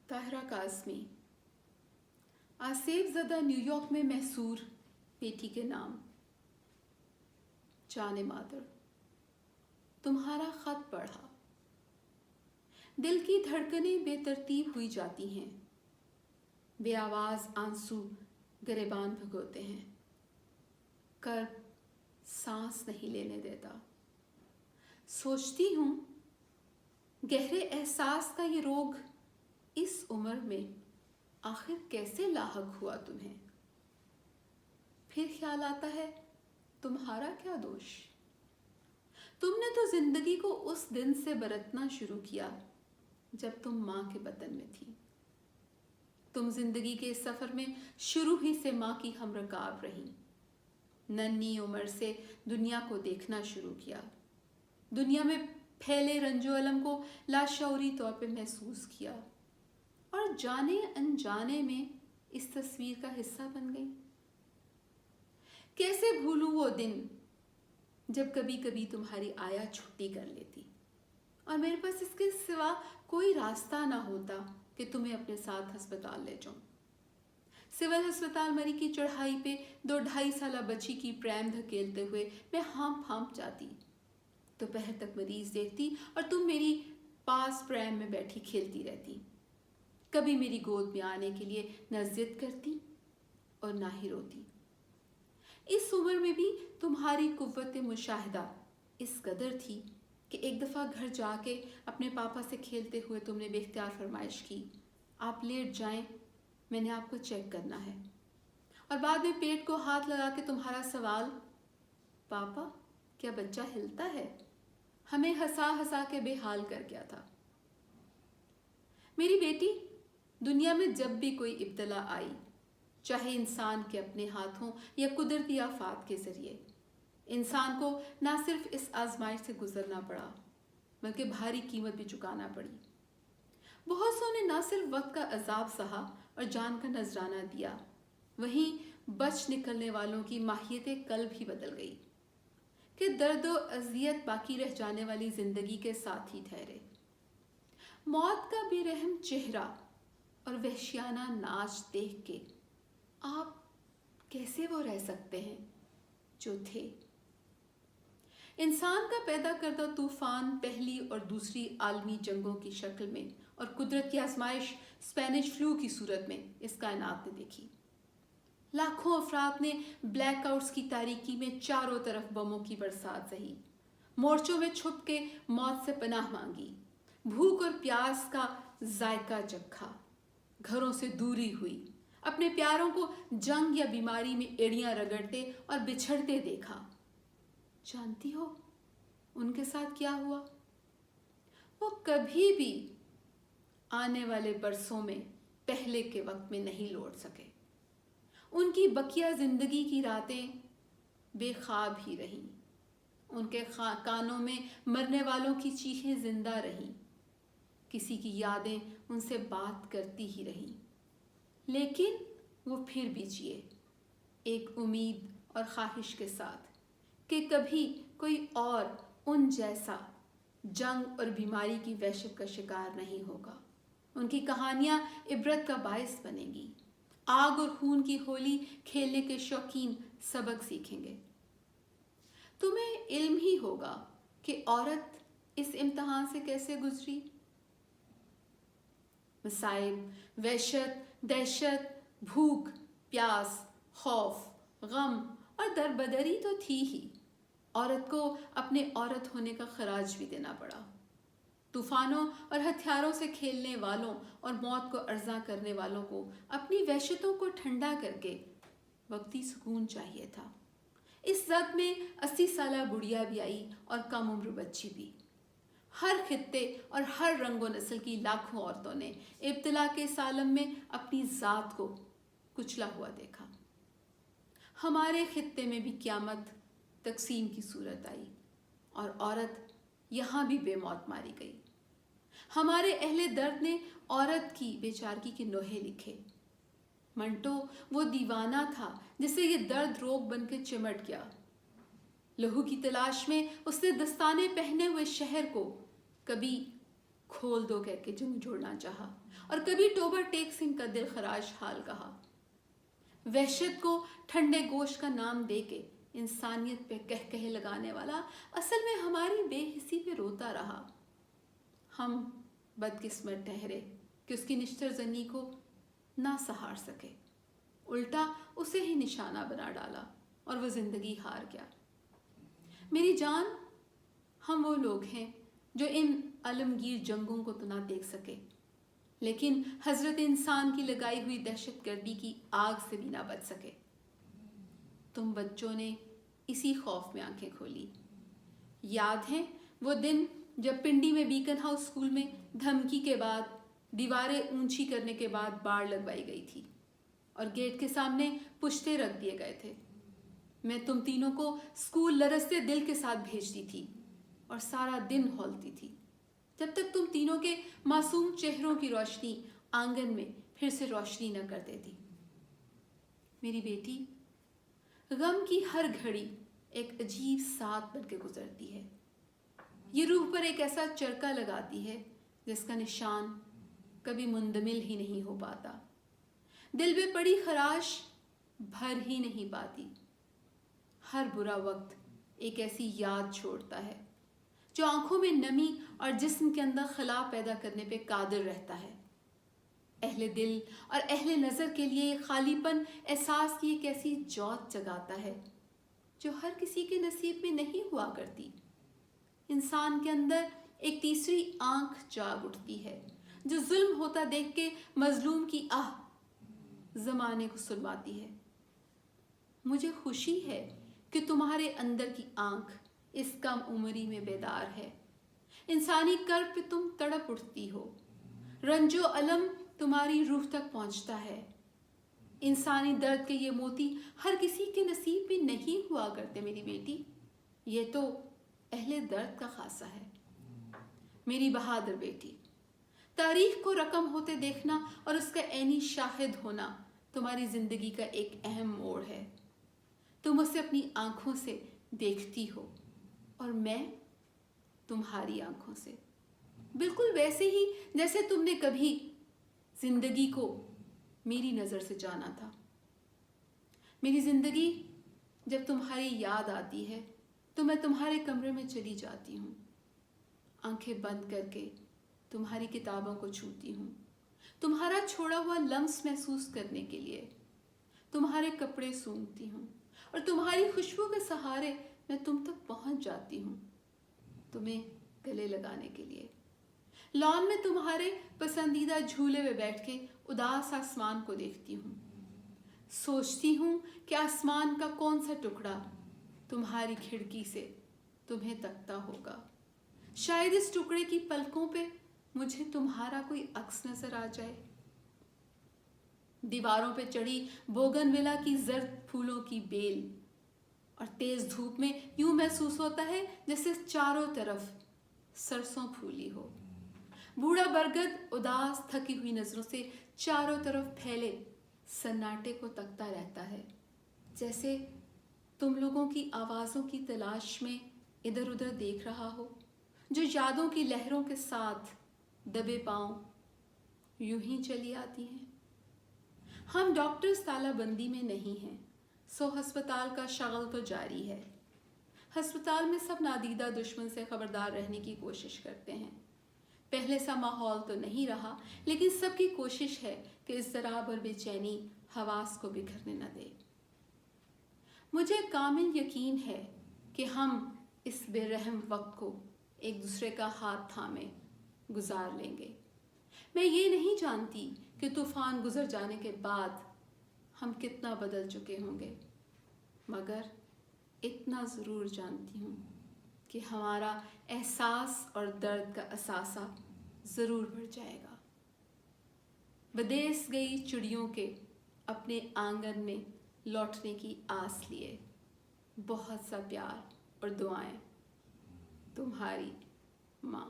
Tahira Kazmi, आसेफ ज़दा New York में महसूर बेटी के नाम। जाने मादर, तुम्हारा ख़त पढ़ा। दिल की धड़कनें बेतरतीब हुई जाती हैं, बेआवाज़ आंसू गिरेबान भिगोते हैं। कर्ब सांस नहीं लेने देता। सोचती हूँ गहरे एहसास का ये रोग इस उम्र में आखिर कैसे लाहक हुआ तुम्हें। फिर ख्याल आता है तुम्हारा क्या दोष। तुमने तो जिंदगी को उस दिन से बरतना शुरू किया जब तुम माँ के बतन में थी। तुम जिंदगी के सफर में शुरू ही से माँ की हमरकाब रही। नन्ही उम्र से दुनिया को देखना शुरू किया। दुनिया में फैले रंजो अलम को लाशऊरी तौर पे महसूस किया और जाने अनजाने में इस तस्वीर का हिस्सा बन गई। कैसे भूलूं वो दिन जब कभी कभी तुम्हारी आया छुट्टी कर लेती और मेरे पास इसके सिवा कोई रास्ता ना होता कि तुम्हें अपने साथ अस्पताल ले जाऊं। सिविल अस्पताल मरी की चढ़ाई पे 2-2.5 साल बच्ची की प्रैम धकेलते हुए मैं हाँप जाती। दोपहर तक मरीज देखती और तुम मेरी पास प्रैम में बैठी खेलती रहती। कभी मेरी गोद में आने के लिए न जिद करती और ना ही रोती। इस उम्र में भी तुम्हारी कुव्वत मुशाहिदा इस कदर थी कि एक दफ़ा घर जाके अपने पापा से खेलते हुए तुमने बेख्तियार फरमाइश की, आप लेट जाएं, मैंने आपको चेक करना है। और बाद में पेट को हाथ लगा के तुम्हारा सवाल, पापा क्या बच्चा हिलता है, हमें हंसा हंसा के बेहाल कर गया था। मेरी बेटी, दुनिया में जब भी कोई इब्तला आई, चाहे इंसान के अपने हाथों या कुदरती आफात के जरिए, इंसान को ना सिर्फ इस आजमाइश से गुजरना पड़ा बल्कि भारी कीमत भी चुकाना पड़ी। बहुत सौ ने ना सिर्फ वक्त का अजाब सहा और जान का नजराना दिया, वहीं बच निकलने वालों की माहियत कल भी बदल गई कि दर्द और अजियत बाकी रह जाने वाली जिंदगी के साथ ही ठहरे। मौत का बेरहम चेहरा और वहशियाना नाच देख के आप कैसे वो रह सकते हैं जो थे। इंसान का पैदा करदा तूफान पहली और दूसरी आलमी जंगों की शक्ल में और कुदरत की आजमाइश स्पेनिश फ्लू की सूरत में इस कायनात ने देखी। लाखों अफराद ने ब्लैकआउट्स की तारीकी में चारों तरफ बमों की बरसात सही, मोर्चों में छुप के मौत से पनाह मांगी, भूख और प्यास का जायका चखा, घरों से दूरी हुई, अपने प्यारों को जंग या बीमारी में एड़ियां रगड़ते और बिछड़ते देखा। जानती हो उनके साथ क्या हुआ? वो कभी भी आने वाले बरसों में पहले के वक्त में नहीं लौट सके। उनकी बकिया जिंदगी की रातें बेख्वाब ही रहीं। उनके कानों में मरने वालों की चीखें जिंदा रहीं। किसी की यादें उनसे बात करती ही रहीं, लेकिन वो फिर भी जिए, एक उम्मीद और ख्वाहिश के साथ कि कभी कोई और उन जैसा जंग और बीमारी की वहशत का शिकार नहीं होगा। उनकी कहानियां इबरत का बायस बनेंगी। आग और खून की होली खेलने के शौकीन सबक सीखेंगे। तुम्हें इल्म ही होगा कि औरत इस इम्तिहान से कैसे गुजरी। मसाइब, वहशत, दहशत, भूख, प्यास, खौफ, गम और दरबदरी तो थी ही। औरत को अपने औरत होने का खराज भी देना पड़ा। तूफानों और हथियारों से खेलने वालों और मौत को अर्जा करने वालों को अपनी वहशतों को ठंडा करके वक्ती सुकून चाहिए था। इस जद में 80 साला बुढ़िया भी आई और कम उम्र बच्ची भी। हर खित्ते और हर रंगो नस्ल की लाखों औरतों ने इब्तिला के सालम में अपनी ज़ात को कुचला हुआ देखा। हमारे खित्ते में भी क़यामत तकसीम की सूरत आई और औरत यहाँ भी बेमौत मारी गई। हमारे अहले दर्द ने औरत की बेचारगी के नोहे लिखे। मंटो वो दीवाना था जिसे ये दर्द रोग बन के चिमट गया। लहू की तलाश में उसने दस्ताने पहने हुए शहर को कभी کھول دو کہہ کے جنگ جوڑنا چاہا، اور کبھی ٹوبہ ٹیک سنگھ کا دل خراش حال کہا۔ وحشت کو ٹھنڈے گوشت کا نام دے کے انسانیت پہ کہے لگانے والا اصل میں ہماری بے حسی پہ روتا رہا۔ ہم بدقسمت ٹھہرے کہ اس کی نشتر زنی کو نہ سہار سکے، الٹا اسے ہی نشانہ بنا ڈالا اور وہ زندگی ہار گیا۔ میری جان، ہم وہ لوگ ہیں جو ان عالمگیر جنگوں کو تو نہ دیکھ سکے، لیکن حضرت انسان کی لگائی ہوئی دہشت گردی کی آگ سے بھی نہ بچ سکے۔ تم بچوں نے اسی خوف میں آنکھیں کھولی۔ یاد ہیں وہ دن جب پنڈی میں بیکن ہاؤس اسکول میں دھمکی کے بعد دیواریں اونچی کرنے کے بعد باڑ لگوائی گئی تھی اور گیٹ کے سامنے پشتے رکھ دیے گئے تھے؟ میں تم تینوں کو اسکول لرزتے دل کے ساتھ بھیجتی تھی اور سارا دن ہولتی تھی جب تک تم تینوں کے معصوم چہروں کی روشنی آنگن میں پھر سے روشنی نہ کر دیتی۔ میری بیٹی، غم کی ہر گھڑی ایک عجیب ساتھ بن کے گزرتی ہے۔ یہ روح پر ایک ایسا چرکا لگاتی ہے جس کا نشان کبھی مندمل ہی نہیں ہو پاتا۔ دل میں پڑی خراش بھر ہی نہیں پاتی۔ ہر برا وقت ایک ایسی یاد چھوڑتا ہے جو آنکھوں میں نمی اور جسم کے اندر خلا پیدا کرنے پہ قادر رہتا ہے۔ اہل دل اور اہل نظر کے لیے یہ خالی پن احساس کی ایک ایسی جوت جگاتا ہے جو ہر کسی کے نصیب میں نہیں ہوا کرتی۔ انسان کے اندر ایک تیسری آنکھ جاگ اٹھتی ہے جو ظلم ہوتا دیکھ کے مظلوم کی آہ زمانے کو سنواتی ہے۔ مجھے خوشی ہے کہ تمہارے اندر کی آنکھ اس کم عمری میں بیدار ہے۔ انسانی کرب پہ تم تڑپ اٹھتی ہو، رنج و الم تمہاری روح تک پہنچتا ہے۔ انسانی درد کے یہ موتی ہر کسی کے نصیب میں نہیں ہوا کرتے میری بیٹی، یہ تو اہل درد کا خاصہ ہے۔ میری بہادر بیٹی، تاریخ کو رقم ہوتے دیکھنا اور اس کا عینی شاہد ہونا تمہاری زندگی کا ایک اہم موڑ ہے۔ تم اسے اپنی آنکھوں سے دیکھتی ہو اور میں تمہاری آنکھوں سے، بالکل ویسے ہی جیسے تم نے کبھی زندگی کو میری نظر سے جانا تھا۔ میری زندگی جب تمہاری یاد آتی ہے تو میں تمہارے کمرے میں چلی جاتی ہوں، آنکھیں بند کر کے تمہاری کتابوں کو چھوتی ہوں، تمہارا چھوڑا ہوا لمس محسوس کرنے کے لیے، تمہارے کپڑے سونگھتی ہوں اور تمہاری خوشبو کے سہارے میں تم تک پہنچ جاتی ہوں تمہیں گلے لگانے کے لیے۔ لان میں تمہارے پسندیدہ جھولے میں بیٹھ کے اداس آسمان کو دیکھتی ہوں، سوچتی ہوں کہ آسمان کا کون سا ٹکڑا تمہاری کھڑکی سے تمہیں تکتا ہوگا۔ شاید اس ٹکڑے کی پلکوں پہ مجھے تمہارا کوئی عکس نظر آ جائے۔ دیواروں پہ چڑھی بوگن ویلا کی زرد پھولوں کی بیل، اور تیز دھوپ میں یوں محسوس ہوتا ہے جیسے چاروں طرف سرسوں پھولی ہو۔ بوڑھا برگد اداس تھکی ہوئی نظروں سے چاروں طرف پھیلے سناٹے کو تکتا رہتا ہے، جیسے تم لوگوں کی آوازوں کی تلاش میں ادھر ادھر دیکھ رہا ہو، جو یادوں کی لہروں کے ساتھ دبے پاؤں یوں ہی چلی آتی ہیں۔ ہم ڈاکٹرز تالہ بندی میں نہیں ہیں، سو ہسپتال کا شغل تو جاری ہے۔ ہسپتال میں سب نادیدہ دشمن سے خبردار رہنے کی کوشش کرتے ہیں۔ پہلے سا ماحول تو نہیں رہا، لیکن سب کی کوشش ہے کہ اضطراب اور بے چینی حواس کو بکھرنے نہ دے۔ مجھے کامل یقین ہے کہ ہم اس بے رحم وقت کو ایک دوسرے کا ہاتھ تھامے گزار لیں گے۔ میں یہ نہیں جانتی کہ طوفان گزر جانے کے بعد ہم کتنا بدل چکے ہوں گے، مگر اتنا ضرور جانتی ہوں کہ ہمارا احساس اور درد کا اثاثہ ضرور بڑھ جائے گا۔ بدیس گئی چڑیوں کے اپنے آنگن میں لوٹنے کی آس لیے بہت سا پیار اور دعائیں، تمہاری ماں۔